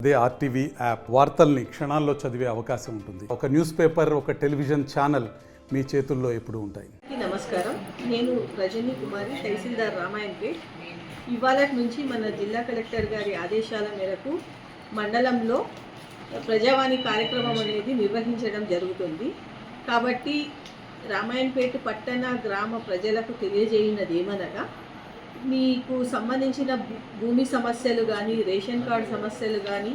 అదే RTV app వార్తల్ని క్షణాల్లో చదివే అవకాశం ఉంటుంది. ఒక న్యూస్ పేపర్, ఒక టెలివిజన్ ఛానల్ మీ చేతుల్లో ఎప్పుడూ ఉంటాయి. నమస్కారం, నేను రజనీ కుమారి, తహసీల్దార్ రామాయణపేట్. ఇవాళ నుంచి మన జిల్లా కలెక్టర్ గారి ఆదేశాల మేరకు మండలంలో ప్రజావాణి కార్యక్రమం అనేది నిర్వహించడం జరుగుతుంది. కాబట్టి రామాయణపేట పట్టణ గ్రామ ప్రజలకు తెలియజేయనది ఏమనగా, మీకు సంబంధించిన భూమి సమస్యలు కానీ, రేషన్ కార్డు సమస్యలు కానీ,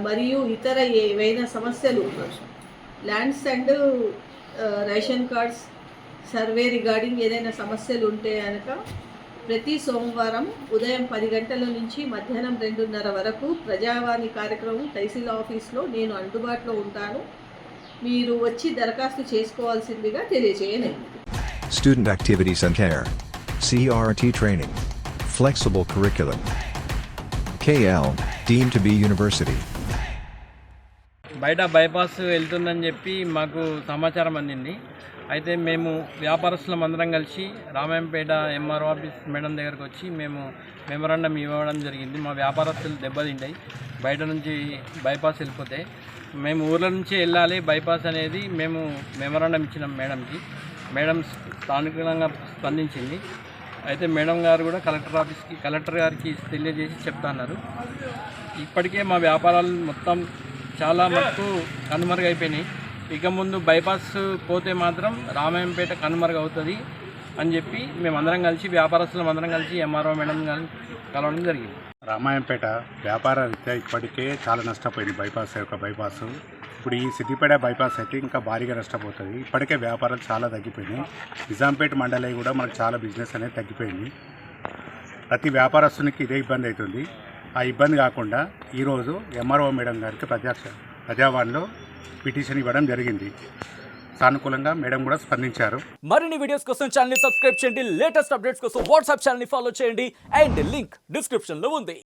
మరియు ఇతర ఏవైనా సమస్యలు, lands and ration cards survey regarding ఏదైనా సమస్యలు ఉంటే కనుక ప్రతి సోమవారం ఉదయం 10 గంటల నుంచి మధ్యాహ్నం 2:30 వరకు ప్రజావాణి కార్యక్రమం తహసీల్ ఆఫీస్లో నేను అందుబాటులో ఉంటాను. మీరు వచ్చి దరఖాస్తు చేసుకోవాల్సిందిగా తెలియజేయలేదు. Student activities and care. CRT training. Flexible curriculum. KL, deemed to be university. బయట బైపాస్ వెళ్తుందని చెప్పి మాకు సమాచారం అందింది. అయితే మేము వ్యాపారస్తులం అందరం కలిసి రామాయంపేట ఎంఆర్ఓ ఆఫీస్ మేడం దగ్గరకు వచ్చి మేము మెమరాండం ఇవ్వడం జరిగింది. మా వ్యాపారస్తులు దెబ్బతింటాయి బయట నుంచి బైపాస్ వెళ్ళిపోతే. మేము ఊర్ల నుంచి వెళ్ళాలి బైపాస్ అనేది మేము మెమరాండం ఇచ్చినాం మేడంకి. మేడం స్థానికంగా స్పందించింది. అయితే మేడం గారు కూడా కలెక్టర్ గారికి తెలియజేసి చెప్తున్నారు. ఇప్పటికే మా వ్యాపారాలు మొత్తం చాలా మటుకు కనుమరుగైపోయినాయి. ఇక ముందు బైపాస్ పోతే మాత్రం రామాయంపేట కనుమరుగు అవుతుంది అని చెప్పి మేమందరం కలిసి వ్యాపారస్తులం అందరం కలిసి ఎంఆర్ఓ మేడం గారిని కలవడం జరిగింది. రామాయంపేట వ్యాపార రీత్యా ఇప్పటికే చాలా నష్టపోయింది. బైపాస్ ఇప్పుడు ఈ సిద్దిపేట బైపాస్ అయితే ఇంకా భారీగా నష్టపోతుంది. ఇప్పటికే వ్యాపారాలు చాలా తగ్గిపోయినాయి. నిజాంపేట మండలి కూడా మనకు చాలా బిజినెస్ అనేది తగ్గిపోయింది. ప్రతి వ్యాపారస్తునికి ఇదే ఇబ్బంది అవుతుంది. ఆ ఇబ్బంది కాకుండా ఈరోజు ఎంఆర్ఓ మేడం గారికి ప్రజావాణిలో పిటిషన్ ఇవ్వడం జరిగింది. సానుకూలంగా మేడం కూడా స్పందించారు. మరిన్ని వీడియోస్ కోసం ఛానల్ ని సబ్స్క్రైబ్ చేయండి. లేటెస్ట్ అప్డేట్స్ కోసం వాట్సాప్ ఛానల్ ని ఫాలో చేయండి. అండ్ లింక్ డిస్క్రిప్షన్ లో ఉంది.